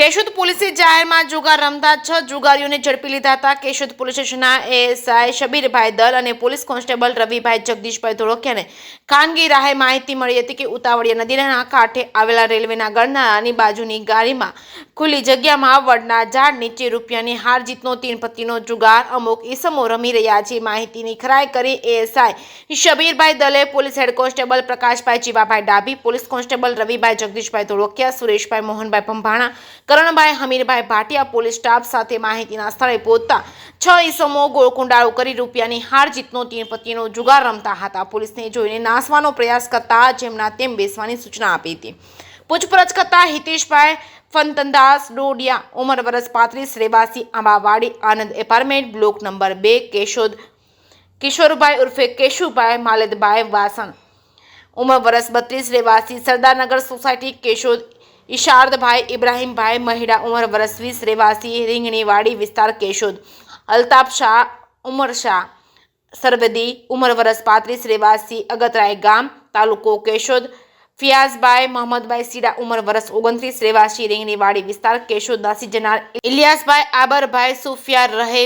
કેશોદ પોલીસે જાહેરમાં જુગાર રમતા 6 જુગારીઓને ઝડપી લીધા હતા. કેશોદ પોલીસ સ્ટેશનના એએસઆઈ શબીરભાઈ દલ અને પોલીસ કોન્સ્ટેબલ રવિભાઈ જગદીશભાઈ ધોળકિયાને ખાનગી રાહે માહિતી મળી હતી કે ઉતાવળિયા નદીના કાંઠે આવેલા રેલવેના ગરનાળાની બાજુની ગાડીમાં ખુલ્લી જગ્યામાં વડના ઝાડ નીચે રૂપિયાની હાર જીતનો 3 પત્તીનો જુગાર અમુક ઈસમો રમી રહ્યા છે. માહિતીની ખરાઈ કરી ASI Shabirbhai Dale police head constable Prakashbhai Jivabhai Dabhi, police constable Ravibhai Jagdishbhai Dholakiya, Sureshbhai Mohanbhai Bhambhana, Karanbhai Hamirbhai Bhatia police staff સાથે માહિતીના સ્થળે પહોંચતા 6 ઈસમો ગોળકુંડાળો કરી રૂપિયાની હાર જીતનો 3 પત્તીનો જુગાર રમતા હતા. પોલીસને જોઈને નાસવાનો પ્રયાસ કરતા જેમના તેમ બેસવાની સૂચના આપી હતી. પૂછપરછ કરતા હિતેશભાઈ ફંતનદાસ ડોડિયા ઉંમર વર્ષ 35 રહેવાસી Ambawadi Anand apartment block number 2 Keshod, Kishorbhai ઉર્ફે કેશુભાઈ માલેદભાઈ વાસણ ઉંમર વર્ષ 32 રહેવાસી સરદારનગર સોસાયટી કેશોદ, ઈશારદભાઈ ઇબ્રાહીમભાઈ મહિડા ઉંમર વર્ષ 20 રહેવાસી રીંગણીવાડી વિસ્તાર કેશોદ, અલ્તાફ શાહ ઉમર શાહ સરવદી ઉંમર વર્ષ 35 રહેવાસી અગતરાય ગામ તાલુકો કેશોદ, ફિયાઝભાઈ મોહમ્મદભાઈ સીડા ઉંમર વર્ષ 29 રહેવાસી રીંગણીવાડી વિસ્તાર કેશોદ નાસી જનાર ઇલિયાસભાઈ આબરભાઈ સુફિયા રહે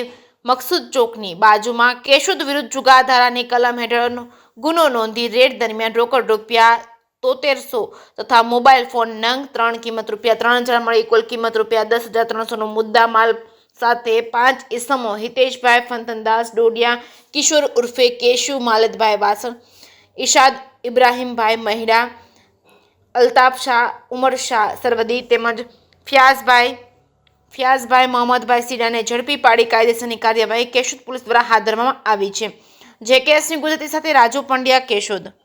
મકસૂદ ચોકની બાજુમાં કેશોદ વિરુદ્ધ જુગાર ધારાની કલમ હેઠળ ગુનો નોંધી રેડ દરમિયાન રોકડ રૂપિયા 7300 તથા મોબાઈલ ફોન નંગ 3 કિંમત રૂપિયા 3000 મળી કુલ કિંમત રૂપિયા 10,300નો મુદ્દા માલ સાથે 5 ઈસમો હિતેશભાઈ ફંતનદાસ ડોડિયા, કિશોર ઉર્ફે કેશુ માલેદભાઈ વાસણ, ઈશાદ ઇબ્રાહીમભાઈ મહિડા, અલ્તાફ શાહ ઉમર શાહ સરવદી તેમજ ફિયાઝભાઈ મોહમ્મદભાઈ સીડાને ઝડપી પાડી કાયદેસરની કાર્યવાહી કેશોદ પોલીસ દ્વારા હાથ ધરવામાં આવી છે. જે કેસની ગુજરાતી સાથે રાજુ પંડ્યા કેશોદ.